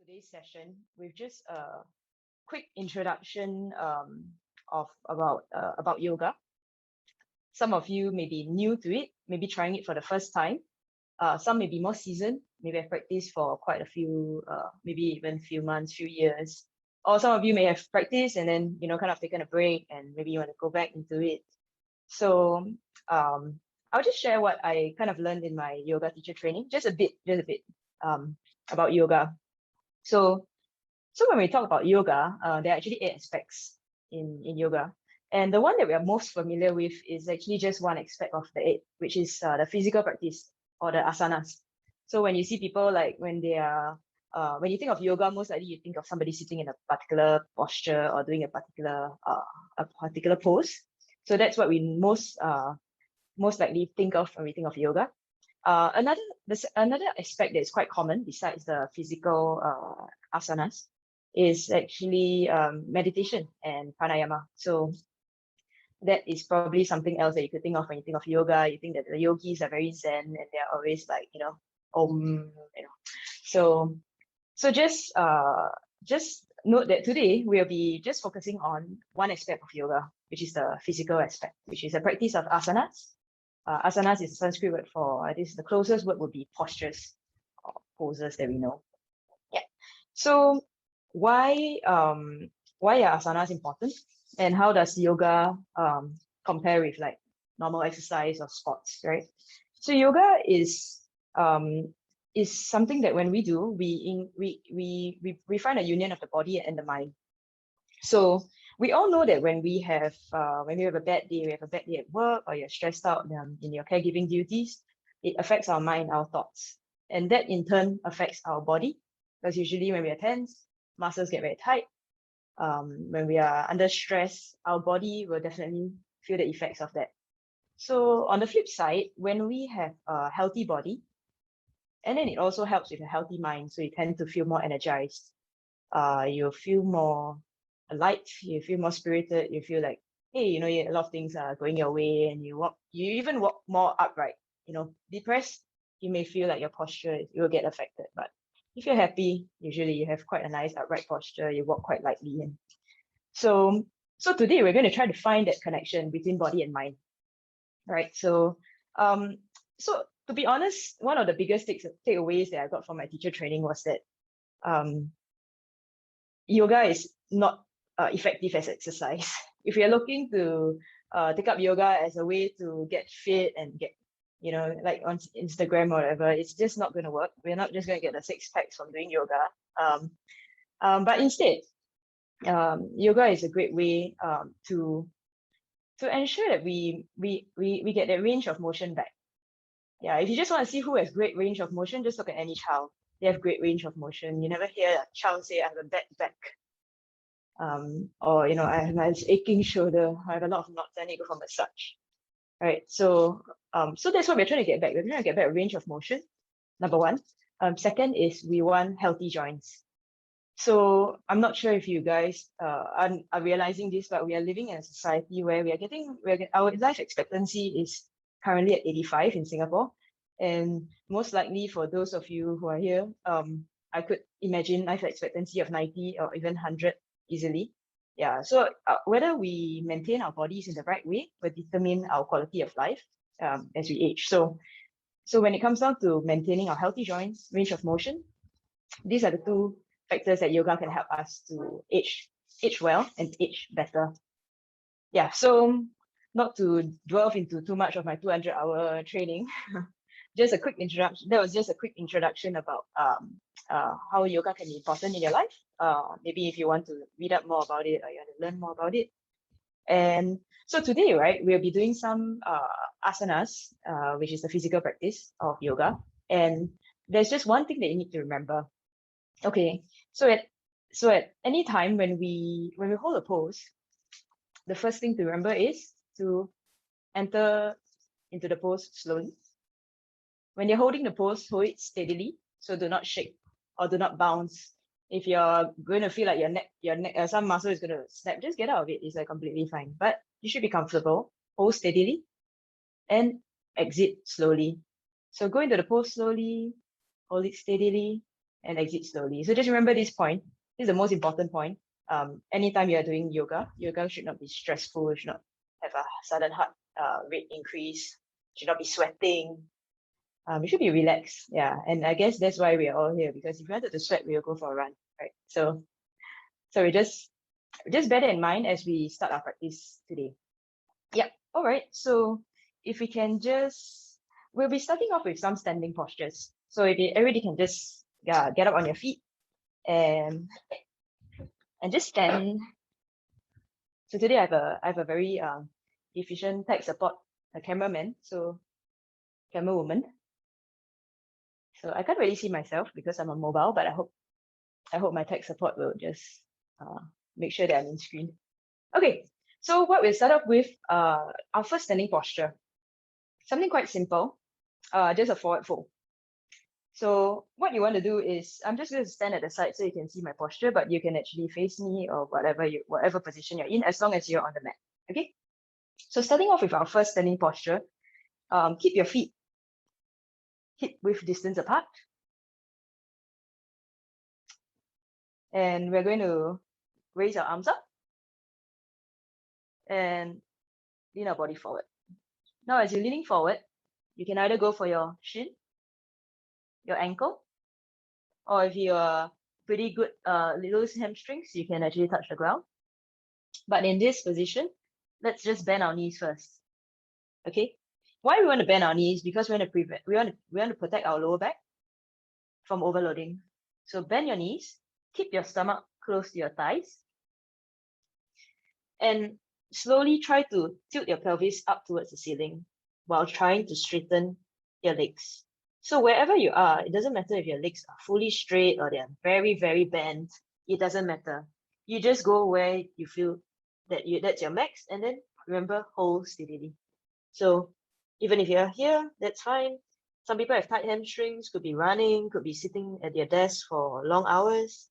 today's session with just a quick introduction of about yoga. Some of you may be new to it, maybe trying it for the first time. Some may be more seasoned, maybe have practiced for quite a few, maybe even few months, few years. Or some of you may have practiced and then kind of taken a break and maybe you want to go back into it. So I'll just share what I kind of learned in my yoga teacher training, just a bit about yoga. So when we talk about yoga, there are actually 8 aspects in yoga. And the one that we are most familiar with is actually just one aspect of the 8, which is the physical practice or the asanas. So when you see people when you think of yoga, most likely you think of somebody sitting in a particular posture or doing a particular pose. So that's what we most likely think of when we think of yoga. Another aspect that is quite common besides the physical asanas is actually meditation and pranayama. So that is probably something else that you could think of when you think of yoga. You think that the yogis are very zen and they're always So just note that today we'll be just focusing on one aspect of yoga, which is the physical aspect, which is the practice of asanas. Asanas is a Sanskrit word for this. The closest word would be postures or poses that we know. Yeah. So why are asanas important, and how does yoga compare with normal exercise or sports, right? So yoga is something that when we do, we find a union of the body and the mind. So we all know that when we have a bad day, we have a bad day at work, or you're stressed out in your caregiving duties, it affects our mind, our thoughts. And that in turn affects our body, because usually when we are tense, muscles get very tight. When we are under stress, our body will definitely feel the effects of that. So on the flip side, when we have a healthy body, and then it also helps with a healthy mind, so you tend to feel more energized. You'll feel more light, you feel more spirited, you feel like, hey, a lot of things are going your way, and you even walk more upright. Depressed, you may feel like your posture will get affected, but if you're happy, usually you have quite a nice upright posture, you walk quite lightly. And so today we're going to try to find that connection between body and mind, right? So to be honest, one of the biggest takeaways that I got from my teacher training was that yoga is not effective as exercise. If you're looking to take up yoga as a way to get fit and get, like on Instagram or whatever, it's just not going to work. We're not just going to get the 6 packs from doing yoga. But instead, yoga is a great way to ensure that we get that range of motion back. Yeah, if you just want to see who has great range of motion, just look at any child. They have great range of motion. You never hear a child say, I have a bad back. Or I have an aching shoulder, I have a lot of knots, I need to go for massage. Right. So that's what we're trying to get back. We're trying to get back a range of motion, number one. Second is we want healthy joints. So I'm not sure if you guys are realizing this, but we are living in a society where our life expectancy is currently at 85 in Singapore. And most likely for those of you who are here, I could imagine life expectancy of 90 or even 100 easily. Yeah, so whether we maintain our bodies in the right way will determine our quality of life as we age. So when it comes down to maintaining our healthy joints, range of motion, these are the 2 factors that yoga can help us to age well and age better. Yeah, so not to delve into too much of my 200-hour training, just a quick introduction. That was just a quick introduction about how yoga can be important in your life. Maybe if you want to read up more about it or you want to learn more about it. And so today, right, we'll be doing some asanas, which is the physical practice of yoga. And there's just one thing that you need to remember. Okay, so at any time when we hold a pose, the first thing to remember is to enter into the pose slowly. When you're holding the pose, hold it steadily, so do not shake or do not bounce. If you're going to feel like your neck, some muscle is going to snap, just get out of it. It's completely fine. But you should be comfortable. Hold steadily and exit slowly. So go into the pose slowly, hold it steadily, and exit slowly. So just remember this point. This is the most important point. Anytime you are doing yoga, yoga should not be stressful, should not have a sudden heart rate increase, should not be sweating. You should be relaxed. Yeah. And I guess that's why we are all here, because if you wanted to sweat, we'll go for a run, right? So we just bear that in mind as we start our practice today. Yep. All right. So if we can we'll be starting off with some standing postures. So if everybody can just get up on your feet and just stand. So today I have a very efficient tech support, a cameraman, so camera woman. So I can't really see myself because I'm on mobile, but I hope my tech support will just make sure that I'm in screen. Okay, so what we'll start off with our first standing posture. Something quite simple, just a forward fold. So what you want to do is, I'm just going to stand at the side so you can see my posture, but you can actually face me or whatever position you're in, as long as you're on the mat. Okay. So starting off with our first standing posture, keep your feet hip width distance apart. And we're going to raise our arms up and lean our body forward. Now, as you're leaning forward, you can either go for your shin, your ankle, or if you are pretty good loose hamstrings, you can actually touch the ground. But in this position, let's just bend our knees first. Okay? Why we want to bend our knees? Because we want to protect our lower back from overloading. So bend your knees, keep your stomach close to your thighs, and slowly try to tilt your pelvis up towards the ceiling while trying to straighten your legs. So wherever you are, it doesn't matter if your legs are fully straight or they're very, very bent. It doesn't matter. You just go where you feel that's your max, and then remember, hold steadily. So even if you're here, that's fine. Some people have tight hamstrings, could be running, could be sitting at their desk for long hours.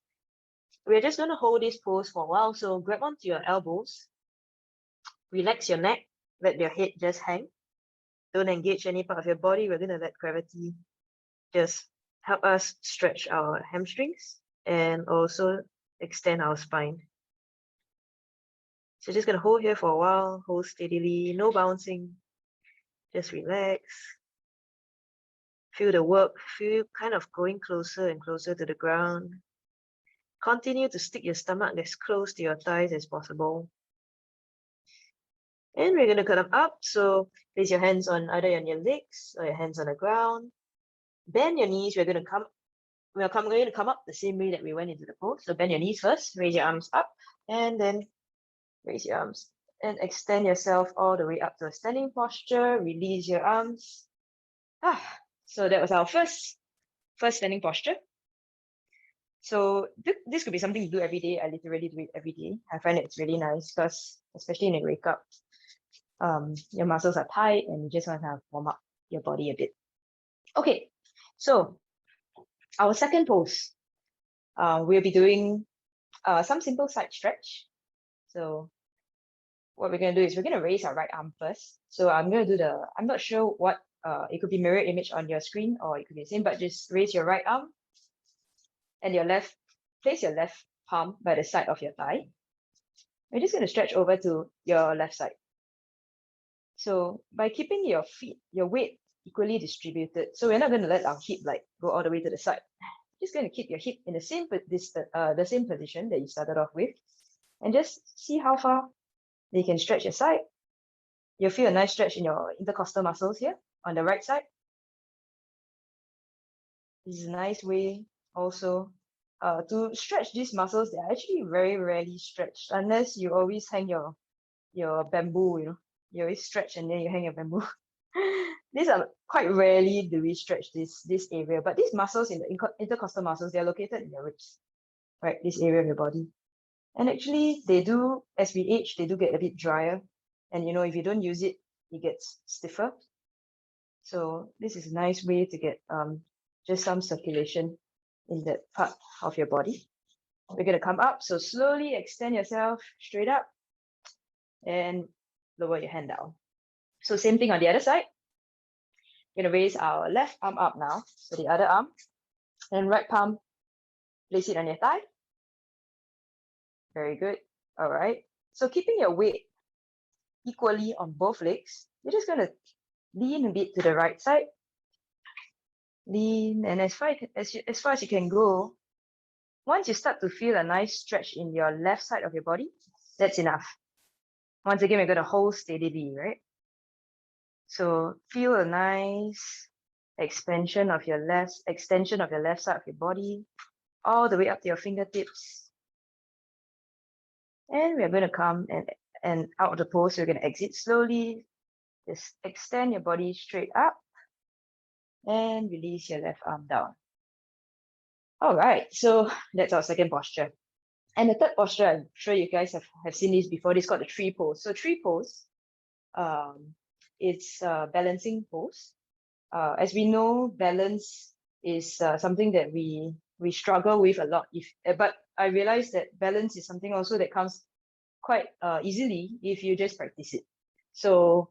We're just going to hold this pose for a while. So grab onto your elbows, relax your neck, let your head just hang. Don't engage any part of your body. We're going to let gravity just help us stretch our hamstrings and also extend our spine. So just going to hold here for a while, hold steadily, no bouncing, just relax. Feel the work, feel kind of going closer and closer to the ground. Continue to stick your stomach as close to your thighs as possible. And we're going to come up. So place your hands on either on your legs or your hands on the ground. Bend your knees. We're going to come up the same way that we went into the pose. So bend your knees first, raise your arms up, and then raise your arms. And extend yourself all the way up to a standing posture. Release your arms. So that was our first standing posture. So this could be something you do every day. I literally do it every day. I find it's really nice because, especially when you wake up, your muscles are tight and you just want to warm up your body a bit. Okay, so our second pose, we'll be doing some simple side stretch. So what we're going to do is we're going to raise our right arm first. So I'm going to do I'm not sure what, it could be mirror image on your screen or it could be the same, but just raise your right arm and place your left palm by the side of your thigh. We're just going to stretch over to your left side. So by keeping your weight equally distributed, so we're not going to let our hip go all the way to the side. Just going to keep your hip in the same position that you started off with, and just see how far you can stretch your side. You'll feel a nice stretch in your intercostal muscles here on the right side. This is a nice way also to stretch these muscles. They're actually very rarely stretched unless you always hang your bamboo, you always stretch and then you hang your bamboo. These are quite rarely do we stretch this area, but these muscles in the intercostal muscles, they're located in your ribs, right? This area of your body. And actually they do, as we age, they do get a bit drier. And if you don't use it, it gets stiffer. So this is a nice way to get just some circulation in that part of your body. We're going to come up. So slowly extend yourself straight up and lower your hand down. So same thing on the other side. We're going to raise our left arm up now. So the other arm and right palm Place it on your thigh. Very good. All right. So keeping your weight equally on both legs, you're just going to lean a bit to the right side. Lean, and as far as you can go. Once you start to feel a nice stretch in your left side of your body, that's enough. Once again, we're going to hold steadily, right? So feel a nice extension of your left side of your body, all the way up to your fingertips. And we're going to come and out of the pose. We're going to exit slowly. Just extend your body straight up and release your left arm down. All right, so that's our second posture. And the third posture, I'm sure you guys have seen this before. This is called the tree pose. So tree pose, it's a balancing pose. As we know, balance is something that we struggle with a lot. But I realized that balance is something also that comes quite easily if you just practice it. So,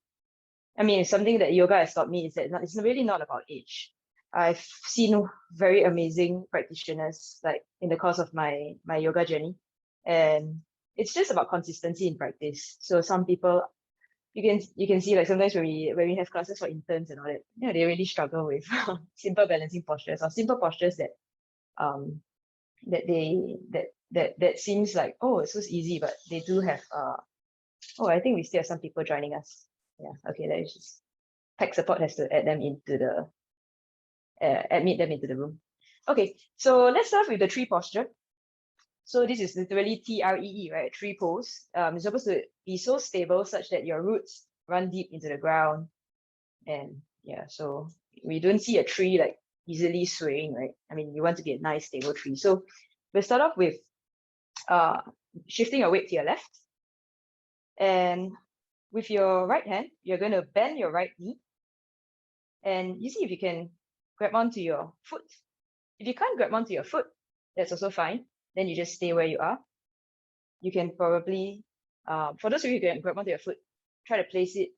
I mean, something that yoga has taught me is that it's really not about age. I've seen very amazing practitioners like in the course of my yoga journey, and it's just about consistency in practice. So some people, you can see like sometimes when we have classes for interns and all that, you know, they really struggle with simple balancing postures or simple postures that that seems like, oh, it's so easy, but they do have oh, I think we still have some people joining us. Yeah, okay, that is just tech support has to admit them into the room. Okay, so let's start with the tree posture. So this is literally TREE, right? Tree pose. It's supposed to be so stable such that your roots run deep into the ground. And yeah, so we don't see a tree like easily swaying, right? I mean, you want to be a nice stable tree. So we'll start off with shifting your weight to your left. And with your right hand, you're going to bend your right knee. And you see if you can grab onto your foot. If you can't grab onto your foot, that's also fine. Then you just stay where you are. You can probably, for those of you who can grab onto your foot, try to place it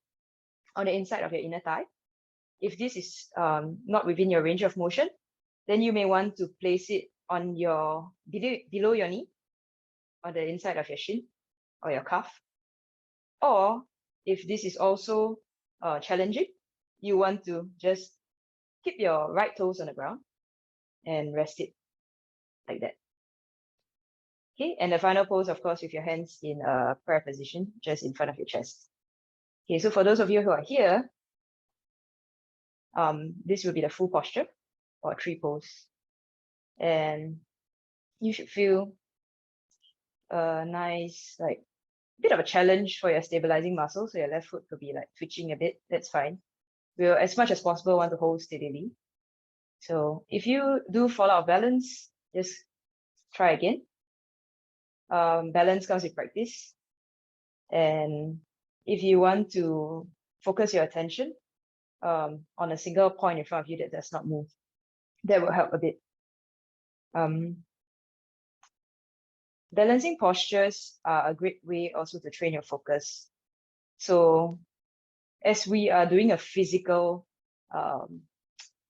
on the inside of your inner thigh. If this is not within your range of motion, then you may want to place it on your below your knee, on the inside of your shin or your calf. Or if this is also challenging, you want to just keep your right toes on the ground and rest it like that. Okay, and the final pose, of course, with your hands in a prayer position, just in front of your chest. Okay, so for those of you who are here, this will be the full posture or tree pose. And you should feel a nice, like, bit of a challenge for your stabilizing muscle. So your left foot could be like twitching a bit, that's fine. We'll, as much as possible, want to hold steadily. So if you do fall out of balance, just try again. Balance comes with practice. And if you want to focus your attention on a single point in front of you that does not move, that will help a bit. Balancing postures are a great way also to train your focus. So as we are doing a physical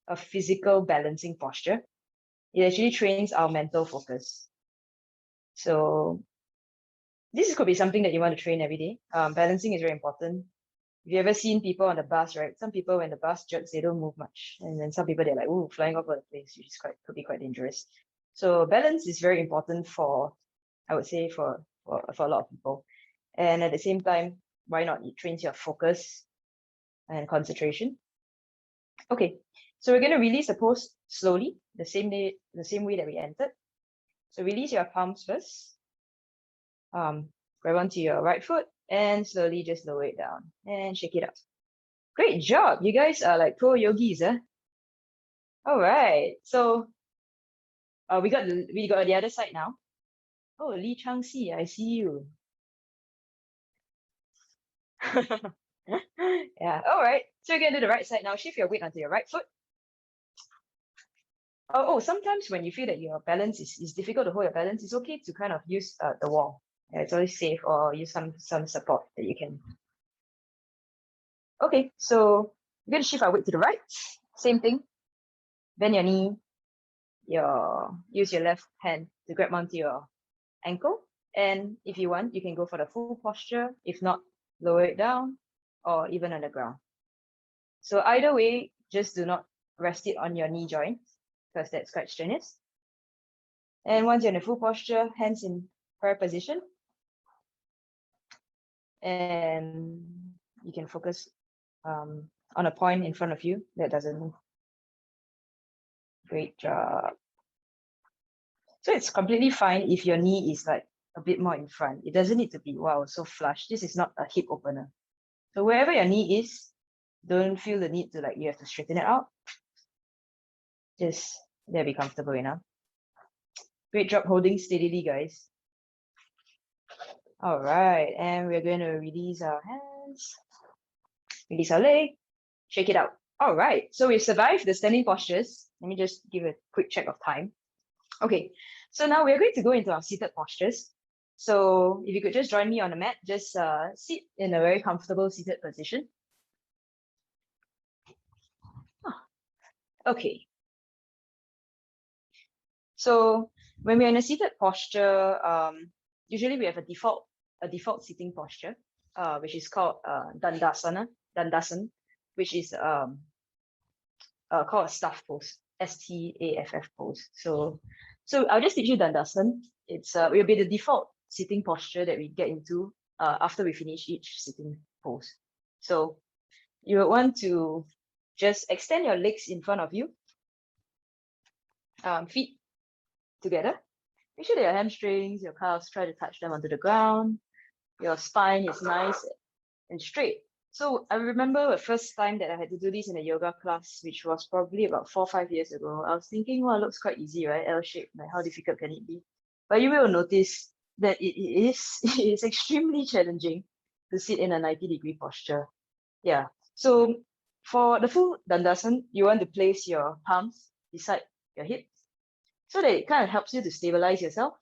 balancing posture, it actually trains our mental focus. So this could be something that you want to train every day. Balancing is very important. Have you ever seen people on the bus, right? Some people, when the bus jerks, they don't move much. And then some people, they're like, ooh, flying over the place, which is could be quite dangerous. So balance is very important for, I would say, for a lot of people. And at the same time, why not? It trains your focus and concentration. Okay, so we're going to release the pose slowly, the same way that we entered. So release your palms first. Grab onto your right foot and slowly just lower it down and shake it up. Great job. You guys are like pro yogis, huh? All right. So we got the other side now. Oh, Li Changxi, I see you. Yeah. All right. So we're going to do the right side now. Shift your weight onto your right foot. Oh, sometimes when you feel that your balance is difficult to hold your balance, it's okay to kind of use the wall. Yeah, it's always safe, or use some support that you can. Okay, so we're going to shift our weight to the right. Same thing. Bend your knee. use your left hand to grab onto your ankle. And if you want, you can go for the full posture. If not, lower it down or even on the ground. So either way, just do not rest it on your knee joint because that's quite strenuous. And once you're in a full posture, hands in prayer position. And you can focus on a point in front of you that doesn't move. Great job. So it's completely fine if your knee is like a bit more in front. It doesn't need to be, wow, so flush. This is not a hip opener. So wherever your knee is, don't feel the need to like, you have to straighten it out. Just there, be comfortable enough. Great job holding steadily, guys. All right, and we're going to release our hands, release our leg, shake it out. All right, so we've survived the standing postures. Let me just give a quick check of time. Okay, so now we're going to go into our seated postures. So if you could just join me on the mat, just sit in a very comfortable seated position. Okay. So when we're in a seated posture, usually we have a default sitting posture, which is called Dandasan, which is called a staff pose, STAFF pose. So I'll just teach you Dandasan. It will be the default sitting posture that we get into after we finish each sitting pose. So you would want to just extend your legs in front of you, feet together. Make sure that your hamstrings, your calves, try to touch them onto the ground. Your spine is nice and straight. So I remember the first time that I had to do this in a yoga class, which was probably about 4 or 5 years ago. I was thinking, well, it looks quite easy, right? L-shaped, like how difficult can it be? But you will notice that it is extremely challenging to sit in a 90-degree posture. Yeah. So for the full Dandasan, you want to place your palms beside your hips so that it kind of helps you to stabilize yourself,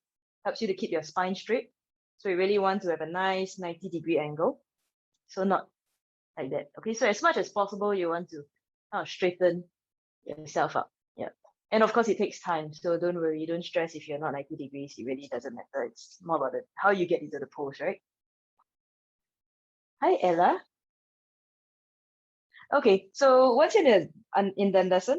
helps you to keep your spine straight. So you really want to have a nice 90-degree angle. So not like that. Okay, so as much as possible, you want to straighten yourself up. Yeah. And of course, it takes time. So don't worry, don't stress if you're not 90 degrees. It really doesn't matter. It's more about how you get into the pose, right? Hi, Ella. Okay, so once in Dandasan,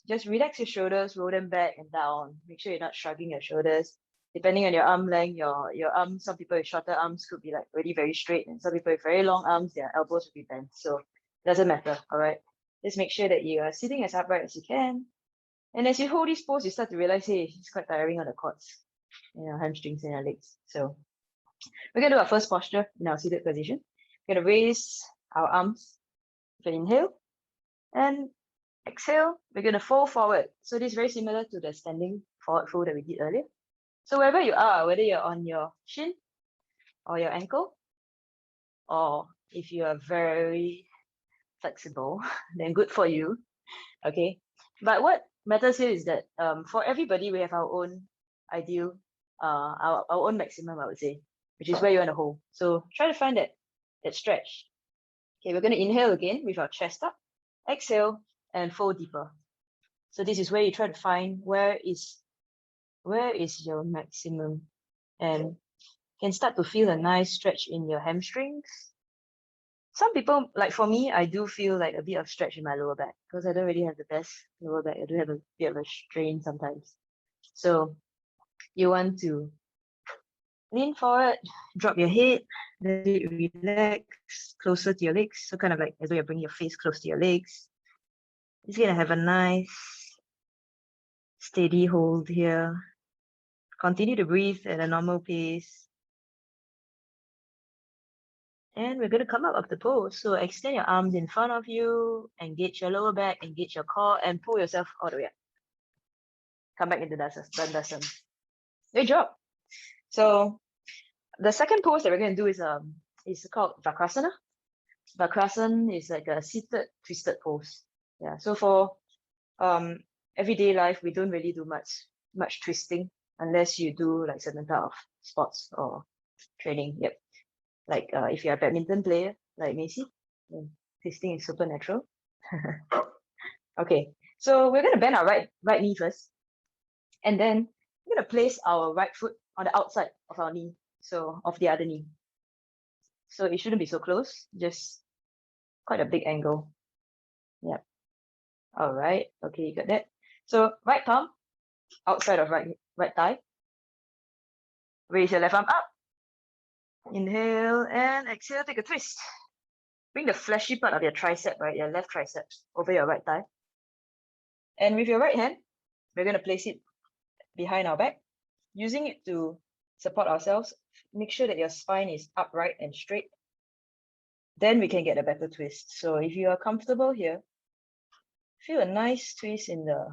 just relax your shoulders, roll them back and down. Make sure you're not shrugging your shoulders. Depending on your arm length, your arms, some people with shorter arms could be like really very straight, and some people with very long arms, their elbows will be bent. So it doesn't matter, all right? Just make sure that you are sitting as upright as you can. And as you hold this pose, you start to realize, hey, it's quite tiring on the quads, hamstrings and your legs. So we're gonna do our first posture in our seated position. We're gonna raise our arms. You can inhale and exhale. We're gonna fold forward. So this is very similar to the standing forward fold that we did earlier. So wherever you are, whether you're on your shin or your ankle, or if you are very flexible, then good for you. Okay. But what matters here is that for everybody, we have our own ideal, our own maximum, I would say, which is where you want to hold. So try to find that stretch. Okay, we're going to inhale again with our chest up, exhale, and fold deeper. So this is where you try to find where is your maximum, and can start to feel a nice stretch in your hamstrings. Some people, like for me, I do feel like a bit of stretch in my lower back because I don't really have the best lower back. I do have a bit of a strain sometimes. So you want to lean forward, drop your head, let it relax closer to your legs. So kind of like as though you're bringing your face close to your legs. It's going to have a nice steady hold here. Continue to breathe at a normal pace. And we're going to come up of the pose. So extend your arms in front of you, engage your lower back, engage your core, and pull yourself all the way up. Come back into Dandasan. Good job. So the second pose that we're going to do is called Vakrasana. Vakrasana is like a seated twisted pose. Yeah. So for everyday life, we don't really do much twisting unless you do like certain type of sports or training. Yep. Like if you're a badminton player like Macy, then twisting is supernatural. Okay, so we're gonna bend our right knee first. And then we're going to place our right foot on the outside of our knee, so of the other knee. So it shouldn't be so close, just quite a big angle. Yep. All right. Okay, you got that. So right palm outside of right thigh. Raise your left arm up. Inhale and exhale, take a twist. Bring the fleshy part of your tricep, right, your left tricep, over your right thigh. And with your right hand, we're going to place it behind our back, using it to support ourselves. Make sure that your spine is upright and straight. Then we can get a better twist. So if you are comfortable here, feel a nice twist in the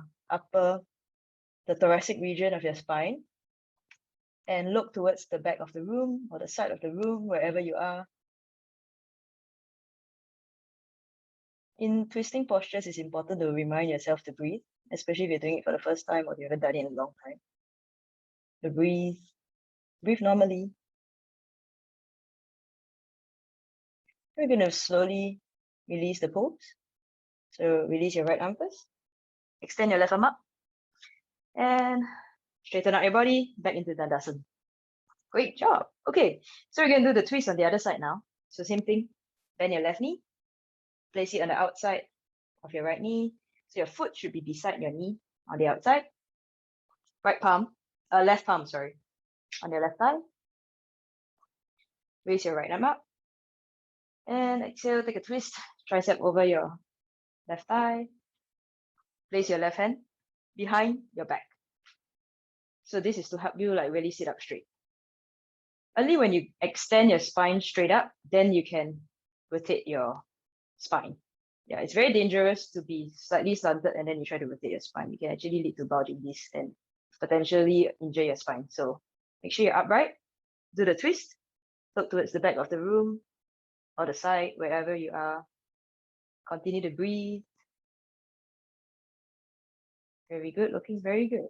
the thoracic region of your spine. And look towards the back of the room or the side of the room, wherever you are. In twisting postures, it's important to remind yourself to breathe, especially if you're doing it for the first time or if you haven't done it in a long time. To breathe normally. We're going to slowly release the pose. So release your right arm first. Extend your left arm up. And straighten out your body, back into Dandasana. Great job. Okay, so we're going to do the twist on the other side now. So same thing, bend your left knee. Place it on the outside of your right knee. So your foot should be beside your knee on the outside. Left palm, sorry, on your left thigh. Raise your right arm up. And exhale, take a twist, tricep over your left thigh. Place your left hand behind your back. So this is to help you like really sit up straight. Only when you extend your spine straight up, then you can rotate your spine. Yeah, it's very dangerous to be slightly slanted and then you try to rotate your spine. It can actually lead to bulging and potentially injure your spine. So make sure you're upright, do the twist, look towards the back of the room or the side, wherever you are. Continue to breathe. Very good, looking very good.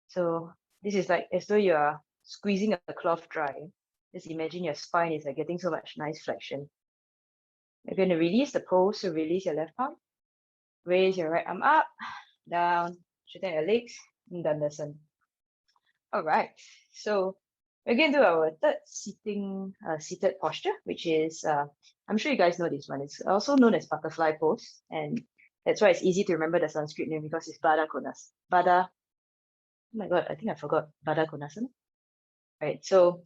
So this is like as though you are squeezing a cloth dry. Just imagine your spine is like getting so much nice flexion. You're going to release the pose, so release your left palm. Raise your right arm up, down, straighten your legs, and Dandasana. All right, so we're going to do our third seated posture, which is, I'm sure you guys know this one. It's also known as butterfly pose. And that's why it's easy to remember the Sanskrit name because it's Baddha Konasana. Oh my God, I think I forgot Baddha Konasana. Right, so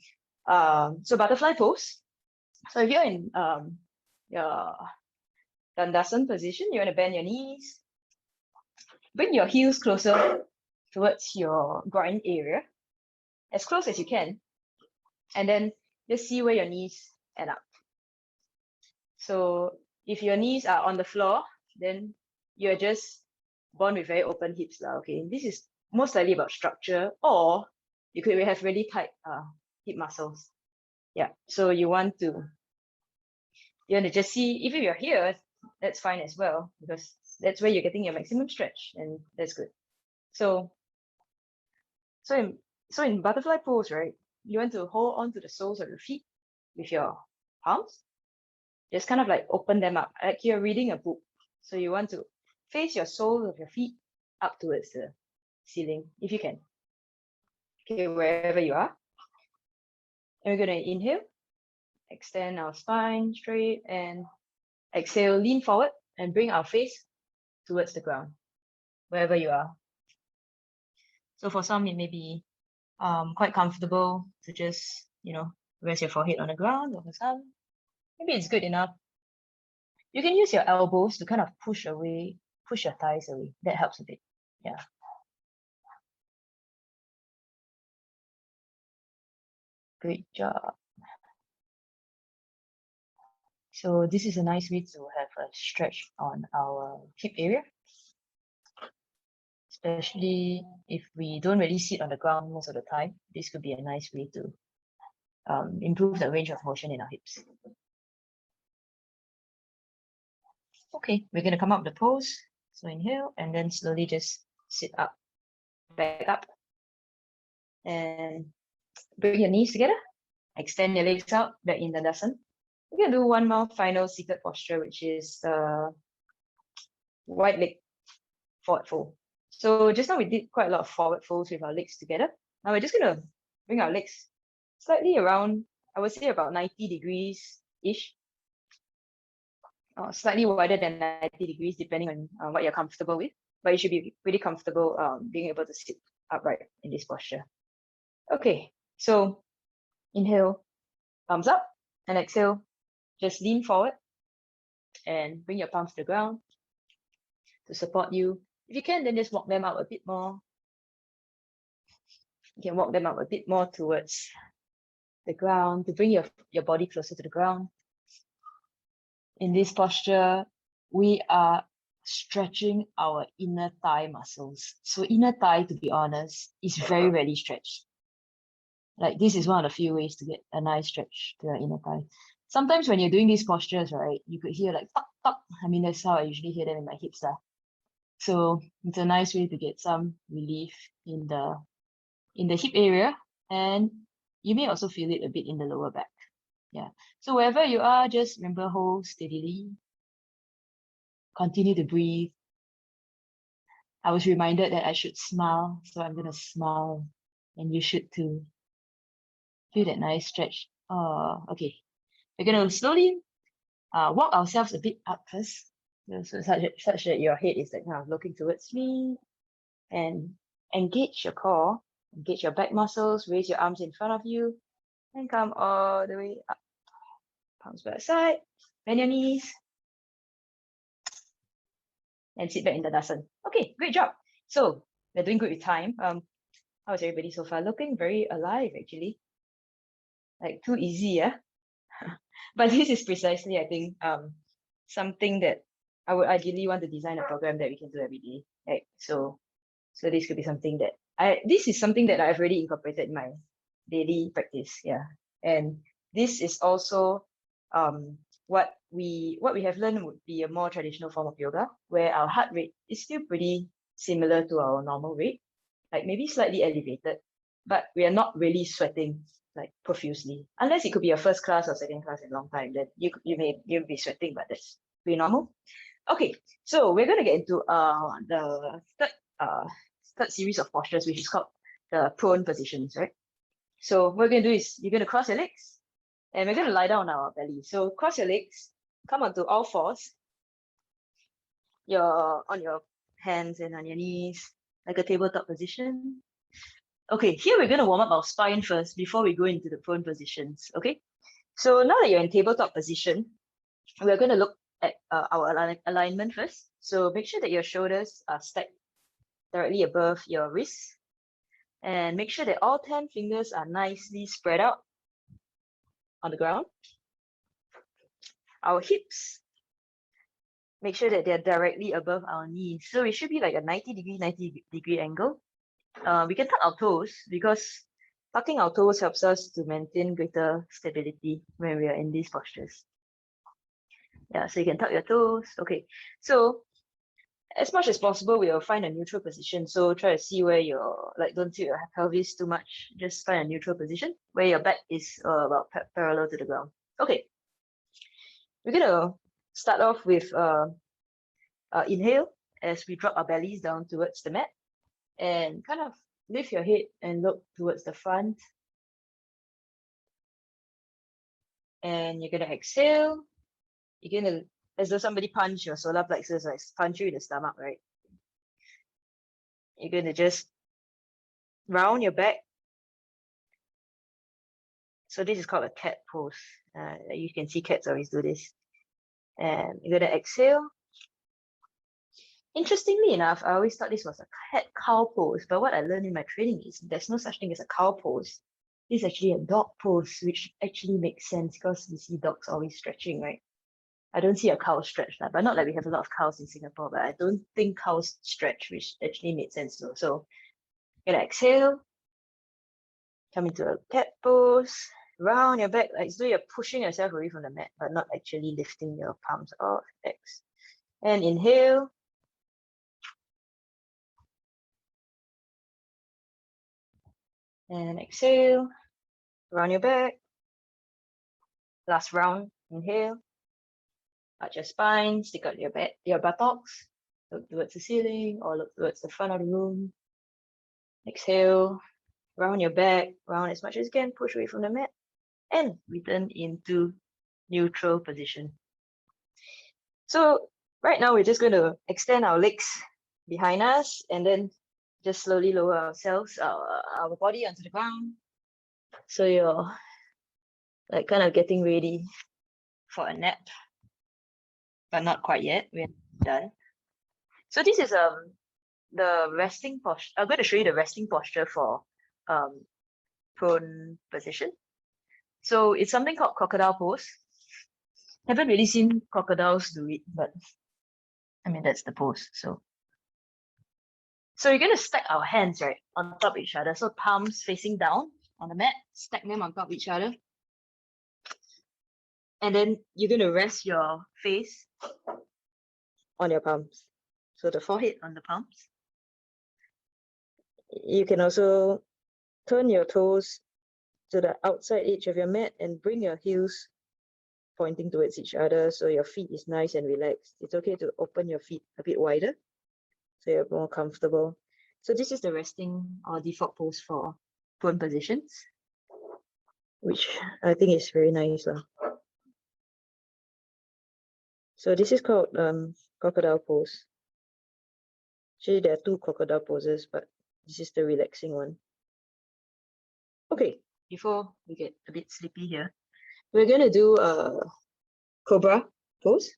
butterfly pose. So if you're in your Dandasana position, you want to bend your knees. Bring your heels closer towards your groin area, as close as you can. And then just see where your knees end up. So if your knees are on the floor, then you're just born with very open hips. Okay, this is most likely about structure, or you could have really tight hip muscles. Yeah, so you want to just see, if you're here, that's fine as well, because that's where you're getting your maximum stretch, and that's good. So in butterfly pose, right, you want to hold on to the soles of your feet with your palms. Just kind of like open them up, like you're reading a book. So you want to face your soles of your feet up towards the ceiling, if you can. Okay, wherever you are. And we're going to inhale, extend our spine straight, and exhale, lean forward and bring our face towards the ground, wherever you are. So for some, it may be quite comfortable to just, rest your forehead on the ground, or for some, maybe it's good enough. You can use your elbows to kind of push your thighs away. That helps a bit. Yeah. Great job. So this is a nice way to have a stretch on our hip area, especially if we don't really sit on the ground most of the time. This could be a nice way to improve the range of motion in our hips. Okay, we're going to come up the pose. So inhale, and then slowly just sit up, back up, and bring your knees together. Extend your legs out, back in Dandasana. We're going to do one more final seated posture, which is wide leg forward fold. So just now we did quite a lot of forward folds with our legs together. Now we're just gonna bring our legs slightly around, I would say about 90 degrees-ish, slightly wider than 90 degrees, depending on what you're comfortable with. But you should be pretty comfortable being able to sit upright in this posture. Okay, so inhale, thumbs up, and exhale, just lean forward and bring your palms to the ground to support you. If you can, then just walk them out a bit more. You can walk them out a bit more towards the ground to bring your body closer to the ground. In this posture, we are stretching our inner thigh muscles. So inner thigh, to be honest, is very rarely stretched. Like this is one of the few ways to get a nice stretch to your inner thigh. Sometimes when you're doing these postures, right, you could hear like tuck, tuck. I mean, that's how I usually hear them in my hips. So it's a nice way to get some relief in the hip area, and you may also feel it a bit in the lower back. Yeah. So wherever you are, just remember, hold steadily. Continue to breathe. I was reminded that I should smile, so I'm gonna smile, and you should too. Feel that nice stretch. Okay. We're gonna slowly walk ourselves a bit up first, so such that your head is like now looking towards me, and engage your core, engage your back muscles, raise your arms in front of you, and come all the way up. Palms by the side, bend your knees, and sit back in the Dasan. Okay, great job. So we're doing good with time. How is everybody so far? Looking very alive, actually. Like too easy, yeah? But this is precisely, I think, something that I would ideally want to design a program that we can do every day. Right? So this could be something that this is something that I've already incorporated in my daily practice. Yeah. And this is also what we have learned would be a more traditional form of yoga, where our heart rate is still pretty similar to our normal rate, like maybe slightly elevated, but we are not really sweating like profusely, unless it could be a first class or second class in a long time. Then you may be sweating, but that's pretty normal. Okay, so we're gonna get into the third series of postures, which is called the prone positions, right? So what we're gonna do is you're gonna cross your legs, and we're gonna lie down on our belly. So cross your legs, come onto all fours. You're on your hands and on your knees, like a tabletop position. Okay, here we're gonna warm up our spine first before we go into the prone positions. Okay, so now that you're in tabletop position, we're gonna look at our alignment first. So make sure that your shoulders are stacked directly above your wrists, and make sure that all 10 fingers are nicely spread out on the ground. Our hips, make sure that they're directly above our knees. So it should be like a 90 degree angle. We can tuck our toes, because tucking our toes helps us to maintain greater stability when we are in these postures. Yeah, so you can tuck your toes. Okay, so as much as possible, we'll find a neutral position. So try to see where your, like, don't tilt your pelvis too much. Just find a neutral position where your back is about parallel to the ground. Okay, we're gonna start off with inhale as we drop our bellies down towards the mat, and kind of lift your head and look towards the front. And you're gonna exhale. You're gonna, as though somebody punched your solar plexus, like punch you in the stomach, right? You're gonna just round your back. So this is called a cat pose. You can see cats always do this. And you're gonna exhale. Interestingly enough, I always thought this was a cat cow pose, but what I learned in my training is there's no such thing as a cow pose. This is actually a dog pose, which actually makes sense because you see dogs always stretching, right? I don't see a cow stretch, but not like we have a lot of cows in Singapore, but I don't think cows stretch, which actually made sense though. So you're gonna exhale, come into a cat pose, round your back, like so you're pushing yourself away from the mat, but not actually lifting your palms off. X. And inhale. And exhale, round your back. Last round, inhale. Arch your spine, stick out your buttocks. Look towards the ceiling or look towards the front of the room. Exhale, round your back, round as much as you can, push away from the mat, and return into neutral position. So right now we're just going to extend our legs behind us and then just slowly lower ourselves, our body onto the ground. So you're like kind of getting ready for a nap, but not quite yet. We're done. So this is the resting posture. I'm going to show you the resting posture for prone position. So it's something called crocodile pose. Haven't really seen crocodiles do it, but I mean that's the pose. So you're going to stack our hands right on top of each other. So palms facing down on the mat, stack them on top of each other. And then you're going to rest your face on your palms. So the forehead on the palms. You can also turn your toes to the outside edge of your mat and bring your heels pointing towards each other so your feet is nice and relaxed. It's okay to open your feet a bit wider so you're more comfortable. So this is the resting or default pose for prone positions, which I think is very nice. So this is called crocodile pose. Actually, there are two crocodile poses, but this is the relaxing one. Okay, before we get a bit sleepy here, we're going to do a Cobra pose.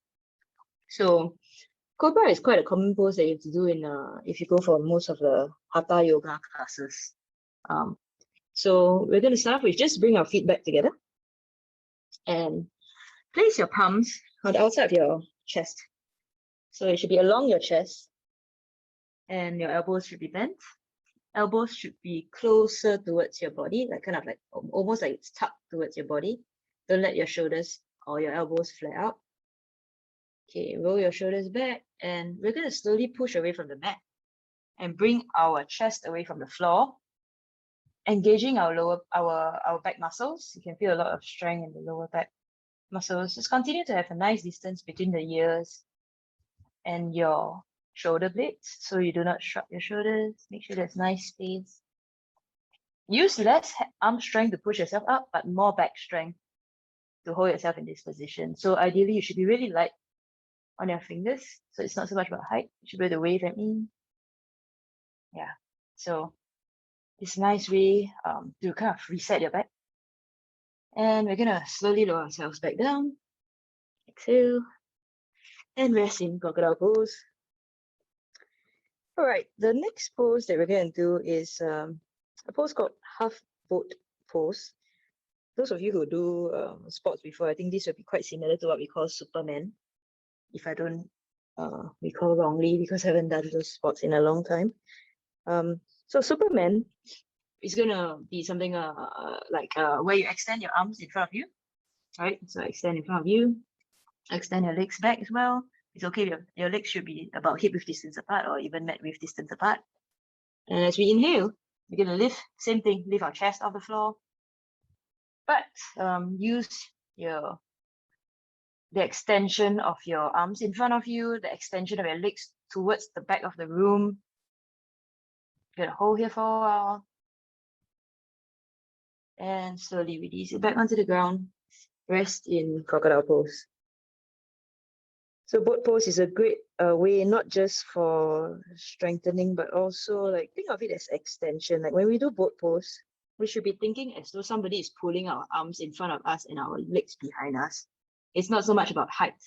So Cobra is quite a common pose that you have to do in if you go for most of the Hatha yoga classes. So we're going to start with just bring our feet back together and place your palms on the outside of your chest. So it should be along your chest and your elbows should be bent. Elbows should be closer towards your body, like kind of like almost like it's tucked towards your body. Don't let your shoulders or your elbows flare out. Okay, roll your shoulders back and we're going to slowly push away from the mat and bring our chest away from the floor, engaging our back muscles. You can feel a lot of strength in the lower back muscles. Just continue to have a nice distance between the ears and your shoulder blades so you do not shrug your shoulders. Make sure there's nice space. Use less arm strength to push yourself up, but more back strength to hold yourself in this position. So ideally you should be really light on your fingers. So it's not so much about height. You should be able to wave at me. Yeah. So it's a nice way to kind of reset your back. And we're going to slowly lower ourselves back down. Exhale. And rest in crocodile pose. All right, the next pose that we're going to do is a pose called half boat pose. Those of you who do sports before, I think this would be quite similar to what we call Superman, if I don't recall wrongly, because I haven't done those sports in a long time. So Superman is going to be something like where you extend your arms in front of you, right? So extend in front of you, extend your legs back as well. It's okay, your legs should be about hip width distance apart or even mat width distance apart. And as we inhale, we're going to lift, same thing, lift our chest off the floor. But use the extension of your arms in front of you, the extension of your legs towards the back of the room. You're going to hold here for a while. And slowly release it back onto the ground. Rest in crocodile pose. So boat pose is a great way, not just for strengthening, but also like think of it as extension. Like when we do boat pose, we should be thinking as though somebody is pulling our arms in front of us and our legs behind us. It's not so much about height.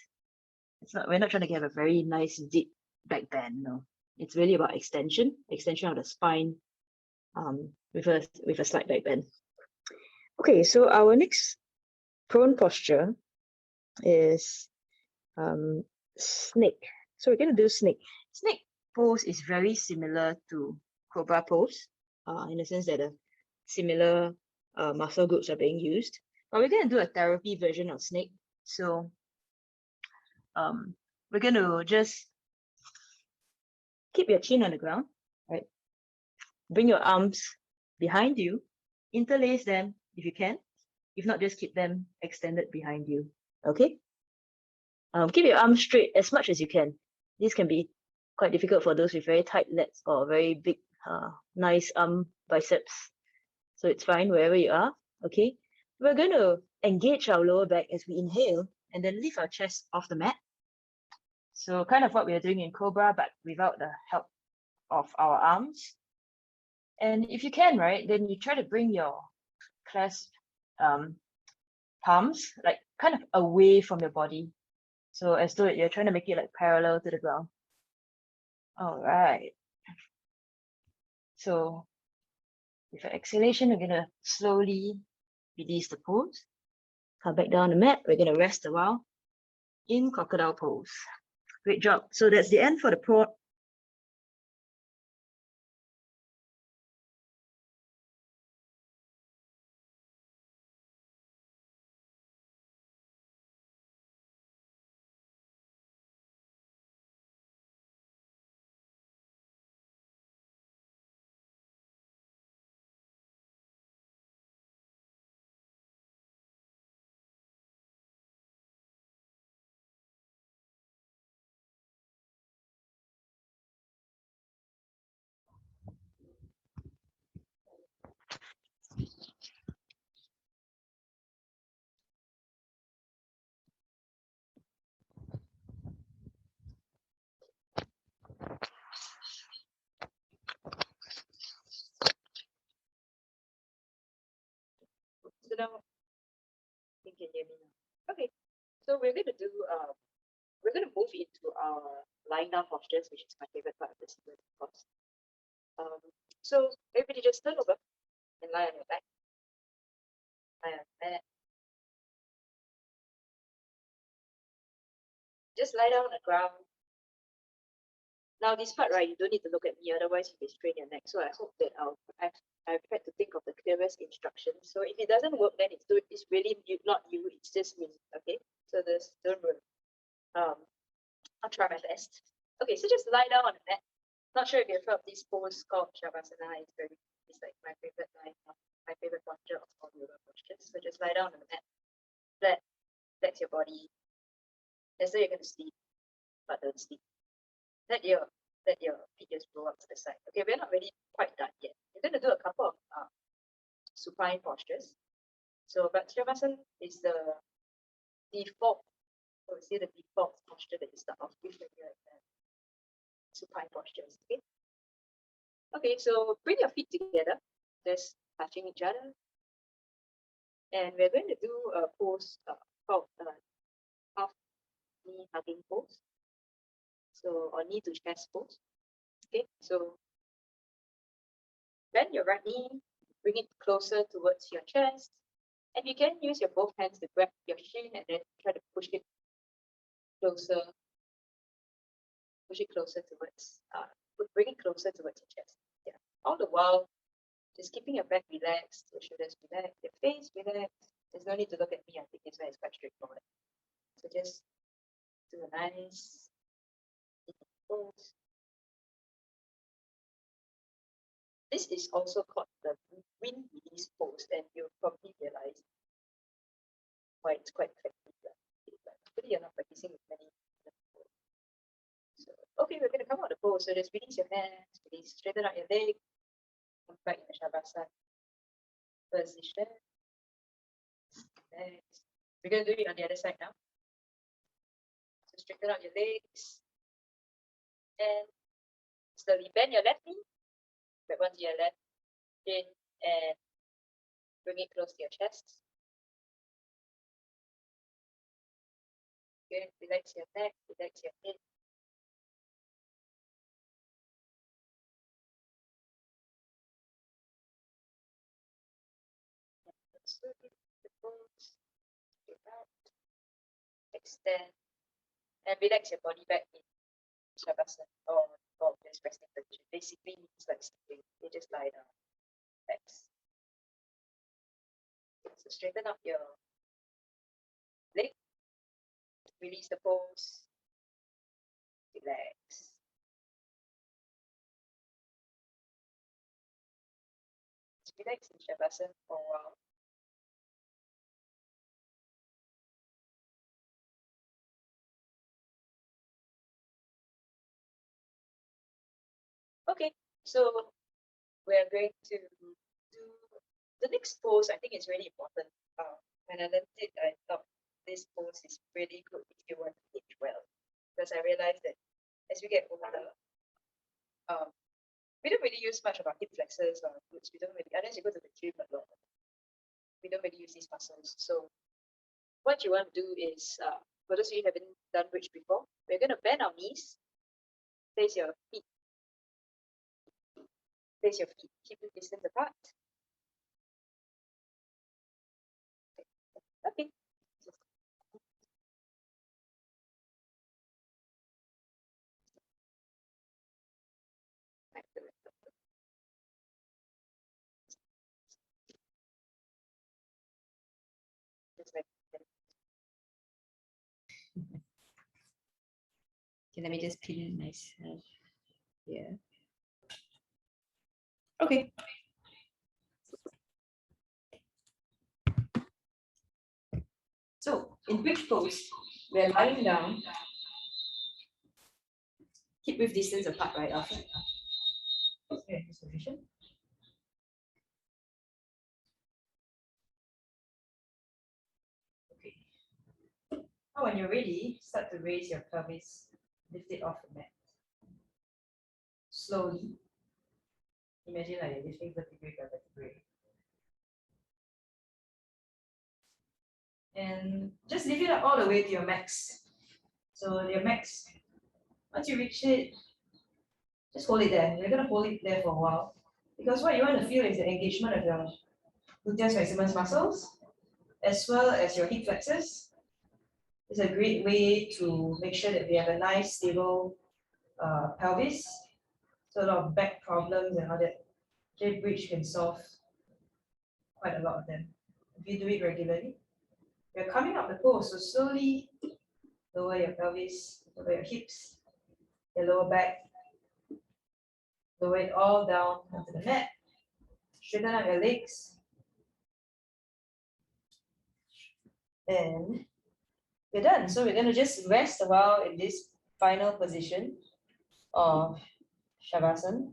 We're not trying to get a very nice deep back bend. No, it's really about extension of the spine, with a slight back bend. Okay, so our next prone posture is snake. So we're going to do snake. Snake pose is very similar to Cobra pose, in the sense that similar muscle groups are being used. But we're going to do a therapy version of snake. So we're going to just keep your chin on the ground, right? Bring your arms behind you, interlace them if you can. If not, just keep them extended behind you, okay? Keep your arms straight as much as you can. This can be quite difficult for those with very tight lats or very big, nice biceps. So it's fine wherever you are, okay? We're going to engage our lower back as we inhale and then lift our chest off the mat. So kind of what we are doing in Cobra, but without the help of our arms. And if you can, right, then you try to bring your clasp palms like kind of away from your body. So as though you're trying to make it like parallel to the ground. All right. So with your exhalation, we're gonna slowly release the pose. Come back down the mat. We're gonna rest a while in Crocodile Pose. Great job. So that's the end for the pro. So now you can hear me now. Okay. So we're gonna do we're gonna move into our lying down postures, which is my favorite part of this event, of course. So everybody just turn over and lie on your back. Lie on your back. Just lie down on the ground. Now this part, right, you don't need to look at me, otherwise you may strain your neck. So I hope that I've tried to think of the clearest instructions. So if it doesn't work, then it's really you, not you, it's just me. Okay. So don't worry. I'll try my best. Okay, so just lie down on the mat. Not sure if you've heard of this pose called Shavasana. It's like my favorite posture of all yoga postures. So just lie down on the mat. Flex your body. As though you're gonna sleep, but don't sleep. Let your feet just roll up to the side. Okay, we're not really quite done yet. We're gonna do a couple of supine postures. So but Shavasana is the default, so we see the default posture that you start off with when you're at supine postures. Okay, so bring your feet together, just touching each other. And we're going to do a pose called half knee hugging pose. So, or knee to chest pose. Okay, so bend your right knee, bring it closer towards your chest. And you can use your both hands to grab your shin and then try to push it closer towards, bring it closer towards your chest. Yeah, all the while, just keeping your back relaxed, your shoulders relaxed, your face relaxed. There's no need to look at me. I think this one is quite straightforward. So just do a nice pose. This is also called the wind release pose, and you'll probably realize why it's quite effective. Hopefully you're not practicing with many people. So, okay, we're going to come out of the pose. So just release your hands, release, straighten out your leg, come back in the Shavasana position. Next. We're going to do it on the other side now. So straighten out your legs. And slowly bend your left knee. Grab onto your left shin and bring it close to your chest. Good. Relax your neck, relax your head. Slowly the pose, straight out, extend, and relax your body back in Shavasana or just resting position. Basically means like sleeping. You just lie down. Relax. So straighten up your leg. Release the pose. Relax. Just relax in Shavasana for a while. Okay, so we're going to do the next pose. I think it's really important. When I learned it, I thought this pose is really good if you want to age well, because I realized that as we get older, we don't really use much of our hip flexors or glutes. We don't really, unless you go to the gym a lot, we don't really use these muscles. So what you want to do is, for those of you who haven't done bridge before, we're going to bend our knees, face your feet, keep the distance apart. Okay. Okay, let me just pin myself here. Okay. So in bridge pose, we're lying down. Keep with distance apart, right? Our feet. Okay, in this position. Okay. Now when you're ready, start to raise your pelvis, lift it off the mat. Slowly. Imagine like you're lifting vertebrae by vertebrae. And just lift it up all the way to your max. So your max, once you reach it, just hold it there. We're going to hold it there for a while. Because what you want to feel is the engagement of your gluteus maximus muscles, as well as your hip flexors. It's a great way to make sure that we have a nice, stable pelvis. So a lot of back problems and all that, J-bridge can solve quite a lot of them. If you do it regularly, you're coming up the pose, so slowly lower your pelvis, lower your hips, your lower back, lower it all down onto the mat, straighten out your legs, and we're done. So we're going to just rest a while in this final position of Shavasana.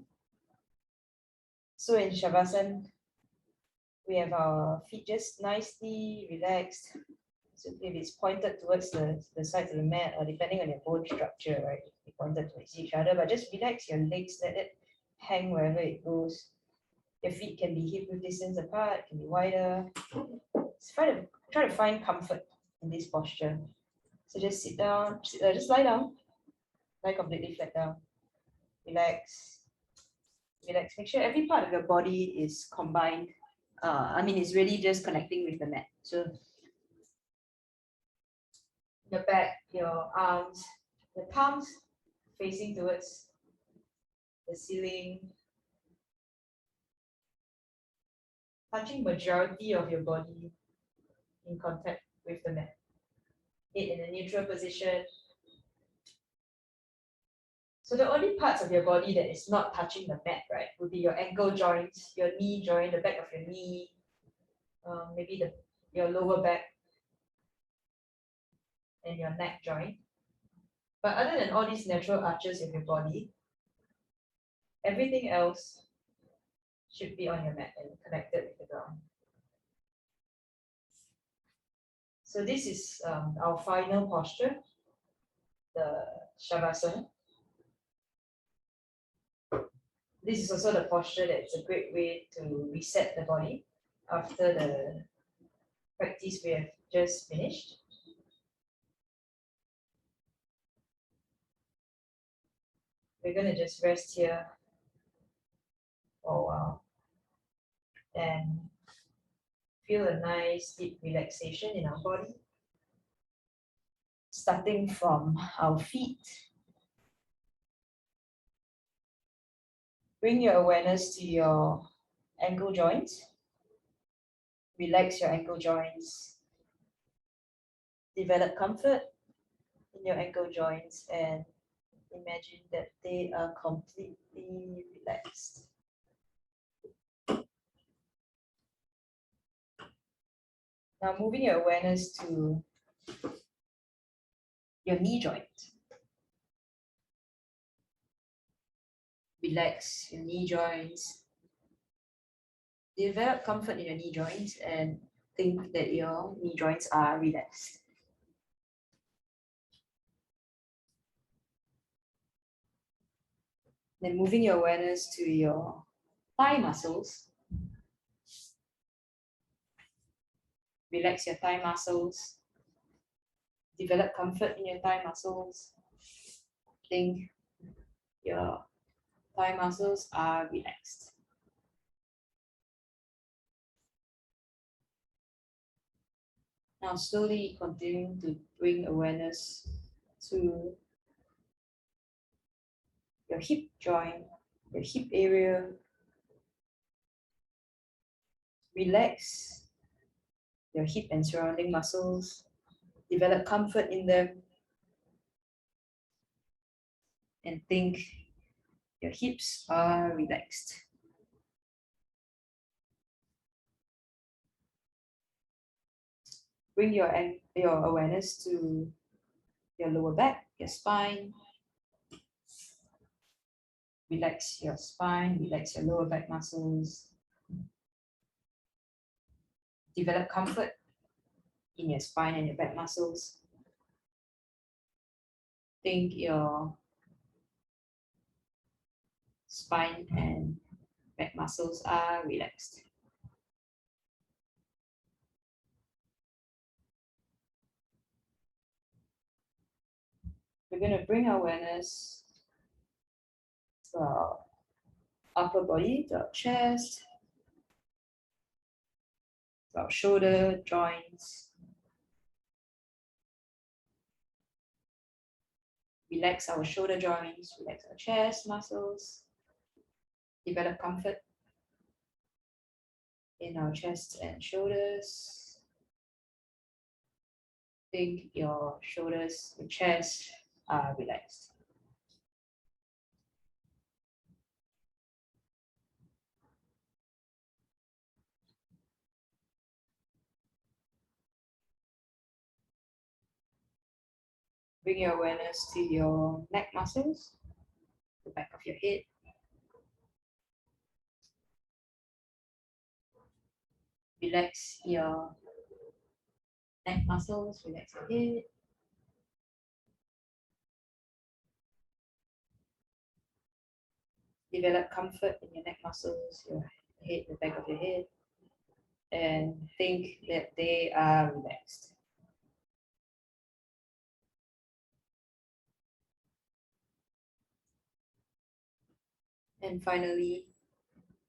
So in Shavasana, we have our feet just nicely relaxed. So if it's pointed towards the sides of the mat, or depending on your bone structure, right, it's pointed towards each other, but just relax your legs, let it hang wherever it goes. Your feet can be hip width distance apart, can be wider. Just try to find comfort in this posture. So just sit down, just lie down, lie completely flat down. Relax, relax. Make sure every part of your body is combined. It's really just connecting with the mat. So your back, your arms, the palms facing towards the ceiling, touching majority of your body in contact with the mat. It in a neutral position. So the only parts of your body that is not touching the mat, right, would be your ankle joints, your knee joint, the back of your knee, maybe your lower back, and your neck joint. But other than all these natural arches of your body, everything else should be on your mat and connected with the ground. So this is our final posture, the Shavasana. This is also the posture that's a great way to reset the body after the practice we have just finished. We're going to just rest here for a while and feel a nice deep relaxation in our body, starting from our feet. Bring your awareness to your ankle joints. Relax your ankle joints. Develop comfort in your ankle joints and imagine that they are completely relaxed. Now moving your awareness to your knee joint. Relax your knee joints. Develop comfort in your knee joints and think that your knee joints are relaxed. Then moving your awareness to your thigh muscles. Relax your thigh muscles. Develop comfort in your thigh muscles. Think your thigh muscles are relaxed. Now slowly continue to bring awareness to your hip joint, your hip area. Relax your hip and surrounding muscles. Develop comfort in them. And think your hips are relaxed. Bring your awareness to your lower back, your spine. Relax your spine, relax your lower back muscles. Develop comfort in your spine and your back muscles. Think your spine and back muscles are relaxed. We're going to bring awareness to our upper body, to our chest, to our shoulder joints. Relax our shoulder joints, relax our chest muscles. Develop comfort in our chest and shoulders. Think your shoulders, your chest are relaxed. Bring your awareness to your neck muscles, the back of your head. Relax your neck muscles, relax your head. Develop comfort in your neck muscles, your head, the back of your head, and think that they are relaxed. And finally,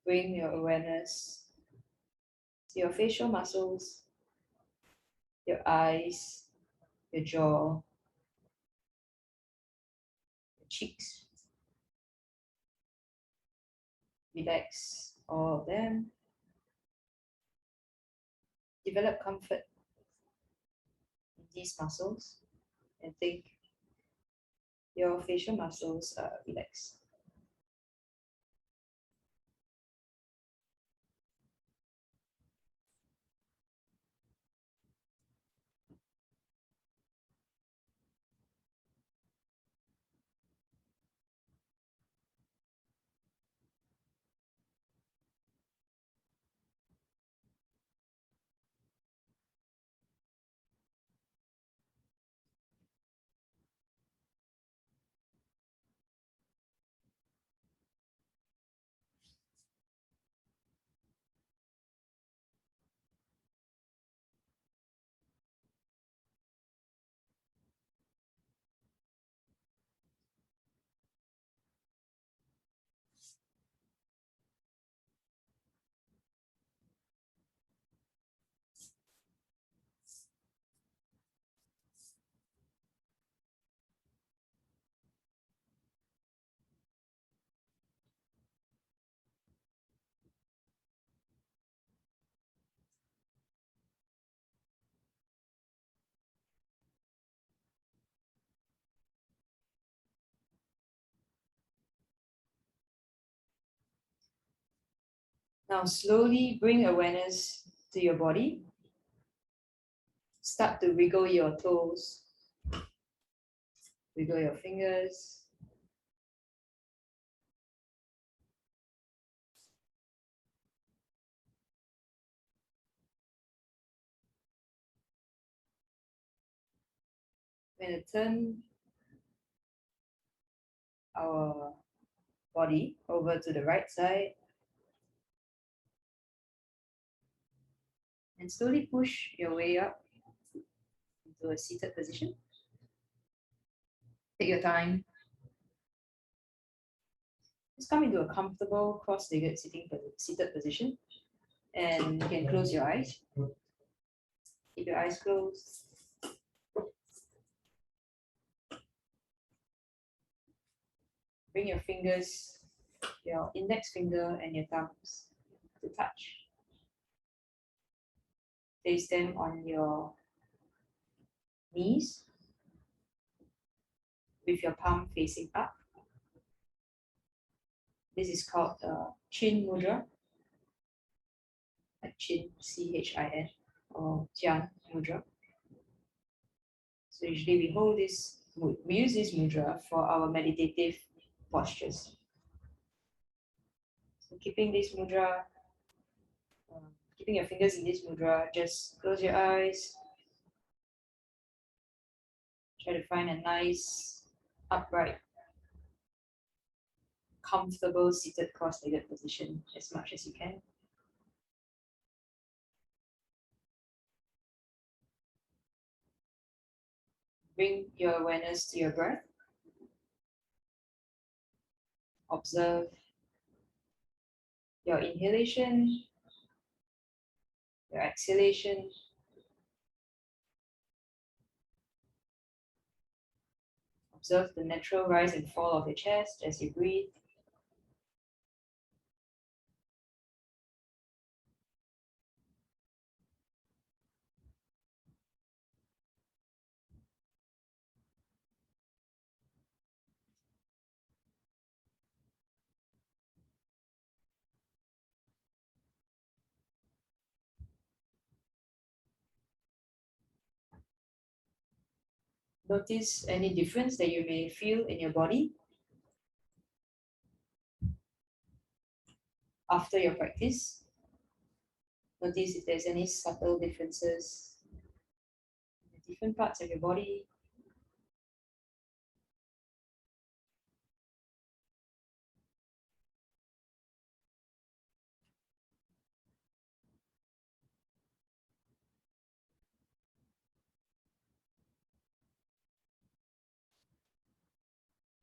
bring your awareness to your facial muscles, your eyes, your jaw, your cheeks. Relax all of them. Develop comfort in these muscles and think your facial muscles are relaxed. Now slowly bring awareness to your body. Start to wiggle your toes, wiggle your fingers. we're going to turn our body over to the right side and slowly push your way up into a seated position. Take your time. Just come into a comfortable cross-legged seated position, and you can close your eyes. Keep your eyes closed. Bring your fingers, your index finger and your thumbs to touch. Place them on your knees with your palm facing up. This is called Chin Mudra, like Chin, C-H-I-N, or Jian Mudra. So usually we hold this, we use this mudra for our meditative postures. So keeping this mudra, keeping your fingers in this mudra, just close your eyes. Try to find a nice, upright, comfortable seated cross-legged position as much as you can. Bring your awareness to your breath. Observe your inhalation, your exhalation. Observe the natural rise and fall of your chest as you breathe. Notice any difference that you may feel in your body after your practice. Notice if there's any subtle differences in the different parts of your body.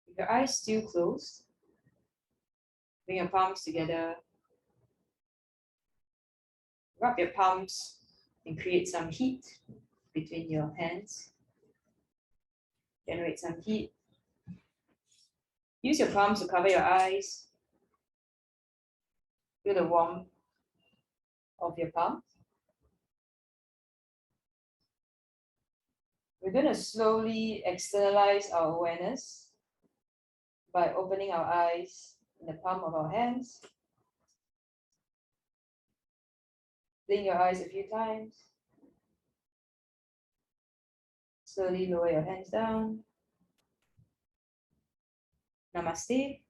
With your eyes still closed, bring your palms together. Rub your palms and create some heat between your hands. Generate some heat. Use your palms to cover your eyes. Feel the warmth of your palms. We're going to slowly externalize our awareness by opening our eyes in the palm of our hands. Blink your eyes a few times. Slowly lower your hands down. Namaste.